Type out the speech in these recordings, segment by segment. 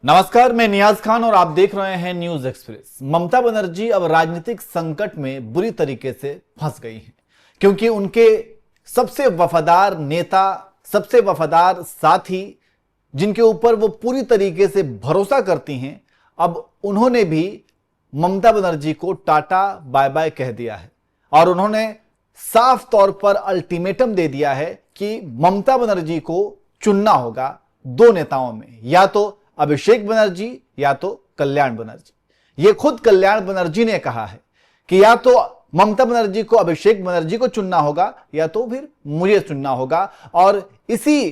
नमस्कार, मैं नियाज खान और आप देख रहे हैं न्यूज एक्सप्रेस। ममता बनर्जी अब राजनीतिक संकट में बुरी तरीके से फंस गई हैं, क्योंकि उनके सबसे वफादार नेता, सबसे वफादार साथी, जिनके ऊपर वो पूरी तरीके से भरोसा करती हैं, अब उन्होंने भी ममता बनर्जी को टाटा बाय बाय कह दिया है और उन्होंने साफ तौर पर अल्टीमेटम दे दिया है कि ममता बनर्जी को चुनना होगा दो नेताओं में, या तो अभिषेक बनर्जी या तो कल्याण बनर्जी। ये खुद कल्याण बनर्जी ने कहा है कि या तो ममता बनर्जी को अभिषेक बनर्जी को चुनना होगा या तो फिर मुझे चुनना होगा। और इसी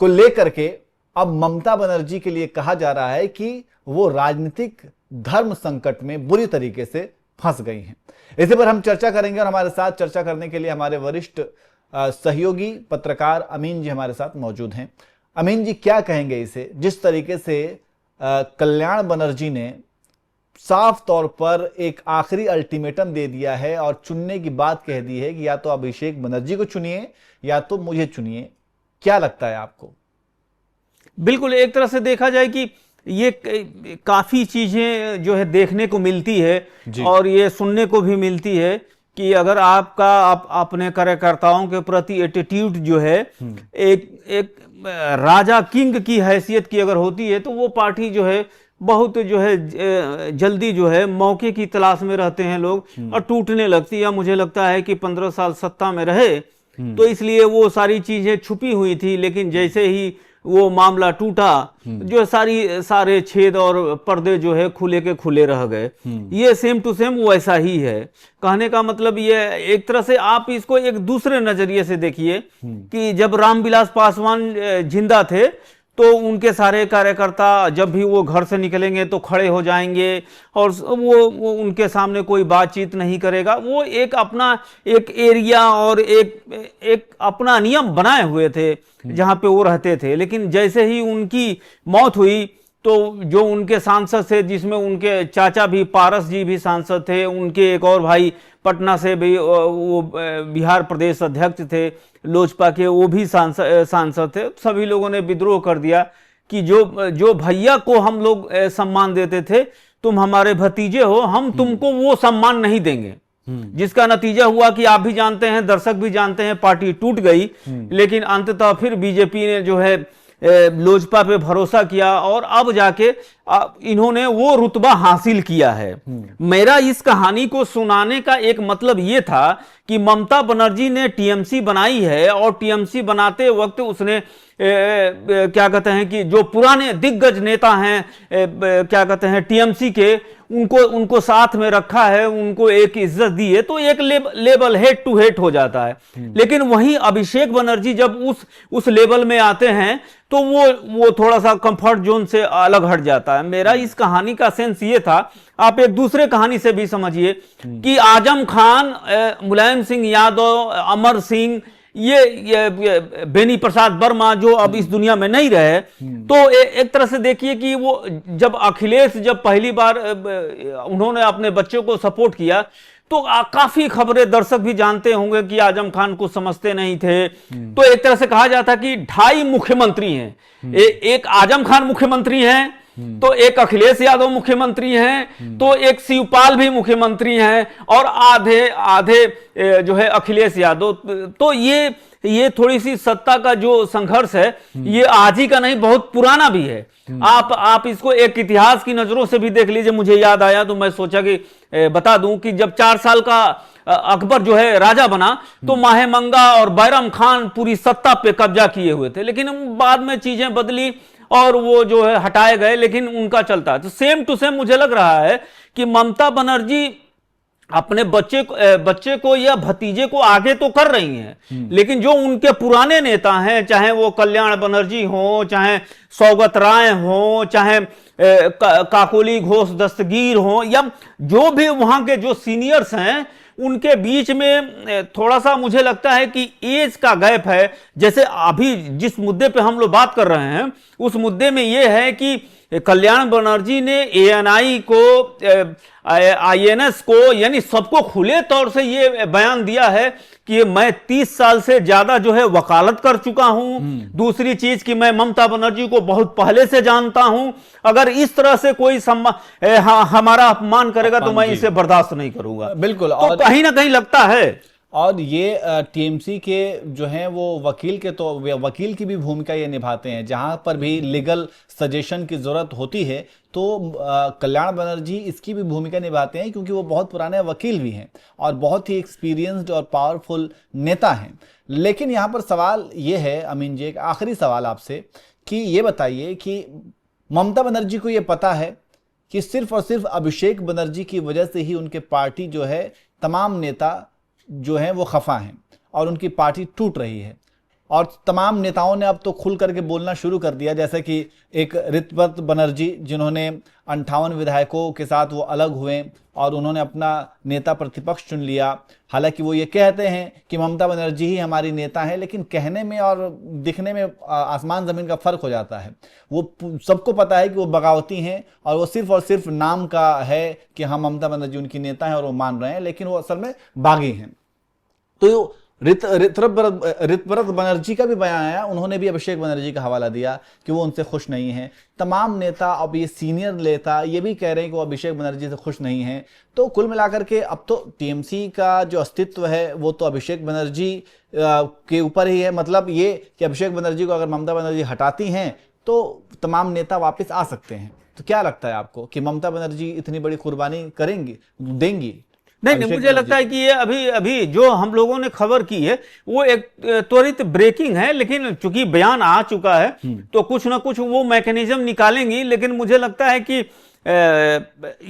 को लेकर के अब ममता बनर्जी के लिए कहा जा रहा है कि वो राजनीतिक धर्म संकट में बुरी तरीके से फंस गई हैं। इसी पर हम चर्चा करेंगे और हमारे साथ चर्चा करने के लिए हमारे वरिष्ठ सहयोगी पत्रकार अमीन जी हमारे साथ मौजूद हैं। अमीन जी, क्या कहेंगे इसे, जिस तरीके से कल्याण बनर्जी ने साफ तौर पर एक आखिरी अल्टीमेटम दे दिया है और चुनने की बात कह दी है कि या तो अभिषेक बनर्जी को चुनिए या तो मुझे चुनिए, क्या लगता है आपको? बिल्कुल, एक तरह से देखा जाए कि ये काफी चीजें जो है देखने को मिलती है और ये सुनने को भी मिलती है कि अगर आपका अपने कार्यकर्ताओं के प्रति एटीट्यूड जो है एक राजा किंग की हैसियत की अगर होती है तो वो पार्टी जो है बहुत जो है जल्दी जो है मौके की तलाश में रहते हैं लोग और टूटने लगती है। मुझे लगता है कि 15 साल सत्ता में रहे तो इसलिए वो सारी चीजें छुपी हुई थी, लेकिन जैसे ही वो मामला टूटा जो सारे छेद और पर्दे जो है खुले के खुले रह गए। ये सेम टू सेम वैसा ही है। कहने का मतलब ये, एक तरह से आप इसको एक दूसरे नजरिए से देखिए कि जब रामविलास पासवान जिंदा थे तो उनके सारे कार्यकर्ता जब भी वो घर से निकलेंगे तो खड़े हो जाएंगे और वो उनके सामने कोई बातचीत नहीं करेगा। वो एक अपना एक एरिया और एक अपना नियम बनाए हुए थे जहां पे वो रहते थे। लेकिन जैसे ही उनकी मौत हुई तो जो उनके सांसद थे, जिसमें उनके चाचा भी पारस जी भी सांसद थे, उनके एक और भाई पटना से भी वो बिहार प्रदेश अध्यक्ष थे लोजपा के, वो भी सांसद थे। सभी लोगों ने विद्रोह कर दिया कि जो भैया को हम लोग सम्मान देते थे, तुम हमारे भतीजे हो, हम तुमको वो सम्मान नहीं देंगे। जिसका नतीजा हुआ कि आप भी जानते हैं, दर्शक भी जानते हैं, पार्टी टूट गई। लेकिन अंततः फिर बीजेपी ने जो है लोजपा पे भरोसा किया और अब जाके इन्होंने वो रुतबा हासिल किया है। मेरा इस कहानी को सुनाने का एक मतलब ये था कि ममता बनर्जी ने टीएमसी बनाई है और टीएमसी बनाते वक्त उसने क्या कहते हैं कि जो पुराने दिग्गज नेता हैं क्या कहते हैं टीएमसी के, उनको साथ में रखा है, उनको एक इज्जत दी है, तो एक लेवल हेड टू हेड हो जाता है। लेकिन वहीं अभिषेक बनर्जी जब उस लेवल में आते हैं तो वो थोड़ा सा कंफर्ट जोन से अलग हट जाता है। मेरा इस कहानी का सेंस ये था, आप एक दूसरे कहानी से भी समझिए कि आजम खान, मुलायम सिंह यादव, अमर सिंह, ये बेनी प्रसाद वर्मा जो अब इस दुनिया में नहीं रहे, तो एक तरह से देखिए कि वो जब अखिलेश जब पहली बार उन्होंने अपने बच्चों को सपोर्ट किया तो काफी खबरें दर्शक भी जानते होंगे कि आजम खान को समझते नहीं थे। तो एक तरह से कहा जाता कि 2.5 मुख्यमंत्री हैं, एक आजम खान मुख्यमंत्री हैं, तो एक अखिलेश यादव मुख्यमंत्री हैं, तो एक शिवपाल भी मुख्यमंत्री हैं और आधे जो है अखिलेश यादव। तो ये थोड़ी सी सत्ता का जो संघर्ष है ये आज ही का नहीं, बहुत पुराना भी है। आप इसको एक इतिहास की नजरों से भी देख लीजिए। मुझे याद आया तो मैं सोचा कि बता दूं कि जब 4 साल का अकबर जो है राजा बना तो माहेमंगा और बैरम खान पूरी सत्ता पे कब्जा किए हुए थे, लेकिन बाद में चीजें बदली और वो जो है हटाए गए, लेकिन उनका चलता है। तो सेम टू सेम मुझे लग रहा है कि ममता बनर्जी अपने बच्चे को या भतीजे को आगे तो कर रही हैं, लेकिन जो उनके पुराने नेता हैं, चाहे वो कल्याण बनर्जी हो, चाहे सौगत राय हो, चाहे काकोली घोष दस्तगीर हो, या जो भी वहां के जो सीनियर्स हैं, उनके बीच में थोड़ा सा मुझे लगता है कि एज का गैप है। जैसे अभी जिस मुद्दे पे हम लोग बात कर रहे हैं उस मुद्दे में यह है कि कल्याण बनर्जी ने एएनआई को, आईएनएस को, यानी सबको खुले तौर से ये बयान दिया है कि मैं 30 साल से ज्यादा जो है वकालत कर चुका हूं। दूसरी चीज कि मैं ममता बनर्जी को बहुत पहले से जानता हूं, अगर इस तरह से कोई हमारा अपमान करेगा तो मैं इसे बर्दाश्त नहीं करूंगा। बिल्कुल। तो और कहीं ना कहीं लगता है, और ये टीएमसी के जो हैं वो वकील के, तो वकील की भी भूमिका ये निभाते हैं। जहां पर भी लीगल सजेशन की जरूरत होती है तो कल्याण बनर्जी इसकी भी भूमिका निभाते हैं, क्योंकि वो बहुत पुराने वकील भी हैं और बहुत ही एक्सपीरियंस्ड और पावरफुल नेता हैं। लेकिन यहाँ पर सवाल ये है अमीन जी, एक आखिरी सवाल आपसे, कि ये बताइए कि ममता बनर्जी को ये पता है कि सिर्फ और सिर्फ अभिषेक बनर्जी की वजह से ही उनके पार्टी जो है, तमाम नेता जो हैं वो खफा हैं और उनकी पार्टी टूट रही है, और तमाम नेताओं ने अब तो खुल करके बोलना शुरू कर दिया, जैसे कि एक ऋतव्रत बनर्जी जिन्होंने 58 विधायकों के साथ वो अलग हुए और उन्होंने अपना नेता प्रतिपक्ष चुन लिया। हालांकि वो ये कहते हैं कि ममता बनर्जी ही हमारी नेता है, लेकिन कहने में और दिखने में आसमान ज़मीन का फ़र्क हो जाता है। वो सबको पता है कि वो बगावती हैं और वो सिर्फ और सिर्फ नाम का है कि हाँ ममता बनर्जी उनकी नेता है और वो मान रहे हैं, लेकिन वो असल में बागी हैं। तो ऋतव्रत बनर्जी का भी बयान आया, उन्होंने भी अभिषेक बनर्जी का हवाला दिया कि वो उनसे खुश नहीं हैं। तमाम नेता, अब ये सीनियर नेता ये भी कह रहे हैं कि वो अभिषेक बनर्जी से खुश नहीं हैं। तो कुल मिलाकर के अब तो टीएमसी का जो अस्तित्व है वो तो अभिषेक बनर्जी के ऊपर ही है। मतलब ये कि अभिषेक बनर्जी को अगर ममता बनर्जी हटाती हैं तो तमाम नेता वापस आ सकते हैं। तो क्या लगता है आपको कि ममता बनर्जी इतनी बड़ी कुर्बानी करेंगी, देंगी? नहीं, मुझे लगता है कि ये अभी जो हम लोगों ने खबर की है वो एक त्वरित ब्रेकिंग है, लेकिन चूंकि बयान आ चुका है तो कुछ ना कुछ वो मैकेनिज्म निकालेंगी। लेकिन मुझे लगता है कि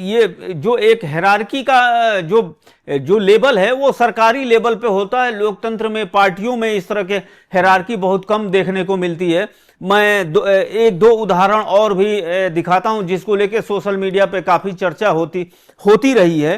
ये जो एक हायरार्की का जो लेवल है वो सरकारी लेवल पे होता है। लोकतंत्र में, पार्टियों में इस तरह के हायरार्की बहुत कम देखने को मिलती है। मैं एक दो उदाहरण और भी दिखाता हूं जिसको लेके सोशल मीडिया पे काफी चर्चा होती रही है।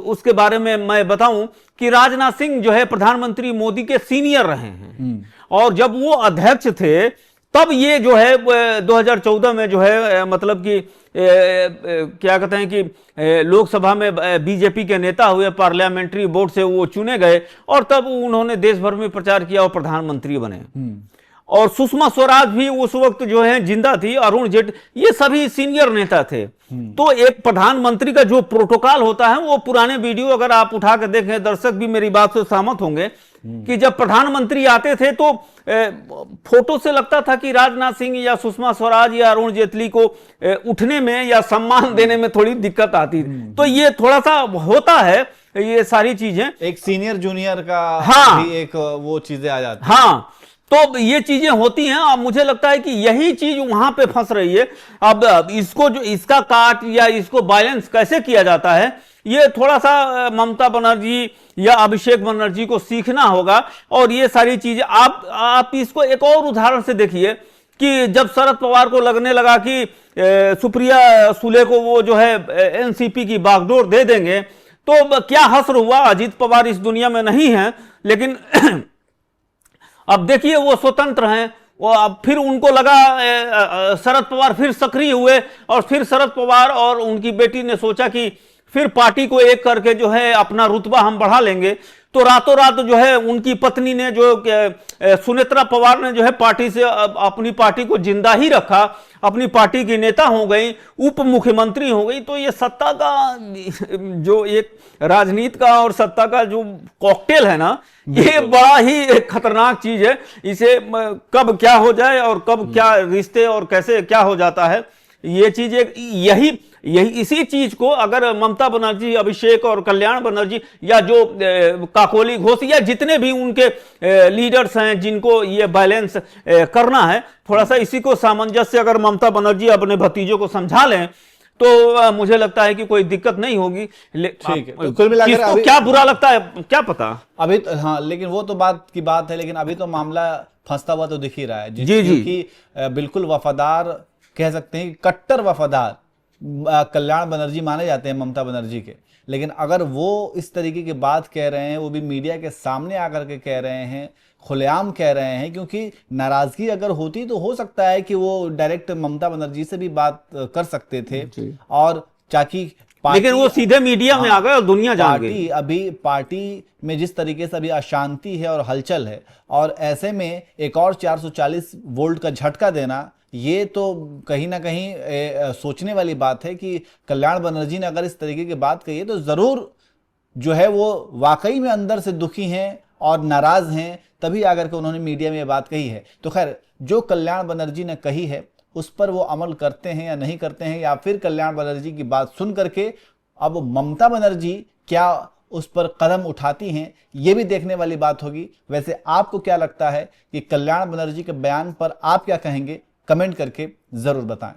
उसके बारे में मैं बताऊं कि राजनाथ सिंह जो है प्रधानमंत्री मोदी के सीनियर रहे हैं, और जब वो अध्यक्ष थे तब ये जो है 2014 में जो है मतलब कि क्या कहते हैं कि लोकसभा में बीजेपी के नेता हुए, पार्लियामेंट्री वोट से वो चुने गए और तब उन्होंने देश भर में प्रचार किया और प्रधानमंत्री बने। और सुषमा स्वराज भी उस वक्त जो है जिंदा थी, अरुण जेटली, ये सभी सीनियर नेता थे। तो एक प्रधानमंत्री का जो प्रोटोकॉल होता है वो पुराने वीडियो अगर आप उठा कर देखें, दर्शक भी मेरी बात से सहमत होंगे कि जब प्रधानमंत्री आते थे तो फोटो से लगता था कि राजनाथ सिंह या सुषमा स्वराज या अरुण जेटली को उठने में या सम्मान देने में थोड़ी दिक्कत आती थी। तो ये थोड़ा सा होता है, ये सारी चीजें एक सीनियर जूनियर का भी एक वो चीजें आ जाती हैं। हाँ, तो ये चीजें होती हैं। अब मुझे लगता है कि यही चीज वहां पे फंस रही है। अब इसको जो इसका काट या इसको बैलेंस कैसे किया जाता है, ये थोड़ा सा ममता बनर्जी या अभिषेक बनर्जी को सीखना होगा। और ये सारी चीजें आप इसको एक और उदाहरण से देखिए कि जब शरद पवार को लगने लगा कि सुप्रिया सुले को वो जो है एनसीपी की बागडोर दे देंगे, तो क्या हश्र हुआ। अजीत पवार इस दुनिया में नहीं है, लेकिन अब देखिए वो स्वतंत्र हैं। वो अब फिर उनको लगा, शरद पवार फिर सक्रिय हुए और फिर शरद पवार और उनकी बेटी ने सोचा कि फिर पार्टी को एक करके जो है अपना रुतबा हम बढ़ा लेंगे। तो रातों रात जो है उनकी पत्नी ने, जो सुनेत्रा पवार ने जो है पार्टी से अपनी पार्टी को जिंदा ही रखा, अपनी पार्टी की नेता हो गई, उप मुख्यमंत्री हो गई। तो ये सत्ता का जो एक राजनीति का और सत्ता का जो कॉकटेल है ना, ये बड़ा ही खतरनाक चीज है। इसे कब क्या हो जाए और कब क्या रिश्ते और कैसे क्या हो जाता है, ये चीज यही इसी चीज को अगर ममता बनर्जी, अभिषेक और कल्याण बनर्जी या जो काकोली घोष या जितने भी उनके लीडर्स हैं जिनको ये बैलेंस करना है, थोड़ा सा इसी को सामंजस्य अगर ममता बनर्जी अपने भतीजों को समझा लें तो मुझे लगता है कि कोई दिक्कत नहीं होगी। ठीक है, तो कुल मिलाकर क्या बुरा लगता है क्या पता अभी। हाँ, लेकिन वो तो बात की बात है, लेकिन अभी तो मामला फंसता हुआ तो दिख ही रहा है। जी, बिल्कुल वफादार कह सकते हैं, कट्टर वफादार कल्याण बनर्जी माने जाते हैं ममता बनर्जी के। लेकिन अगर वो इस तरीके की बात कह रहे हैं, वो भी मीडिया के सामने आकर के कह रहे हैं, खुलेआम कह रहे हैं, क्योंकि नाराजगी अगर होती तो हो सकता है कि वो डायरेक्ट ममता बनर्जी से भी बात कर सकते थे और ताकि लेकिन वो सीधे मीडिया में आ गए और दुनिया जान गई। अभी पार्टी में जिस तरीके से अभी अशांति है और हलचल है, और ऐसे में एक और 440 वोल्ट का झटका देना, ये तो कहीं ना कहीं सोचने वाली बात है कि कल्याण बनर्जी ने अगर इस तरीके की बात कही है तो जरूर जो है वो वाकई में अंदर से दुखी हैं और नाराज हैं, तभी आकर के उन्होंने मीडिया में ये बात कही है। तो खैर, जो कल्याण बनर्जी ने कही है उस पर वो अमल करते हैं या नहीं करते हैं, या फिर कल्याण बनर्जी की बात सुन करके अब ममता बनर्जी क्या उस पर कदम उठाती हैं, ये भी देखने वाली बात होगी। वैसे आपको क्या लगता है कि कल्याण बनर्जी के बयान पर आप क्या कहेंगे, कमेंट करके जरूर बताएं।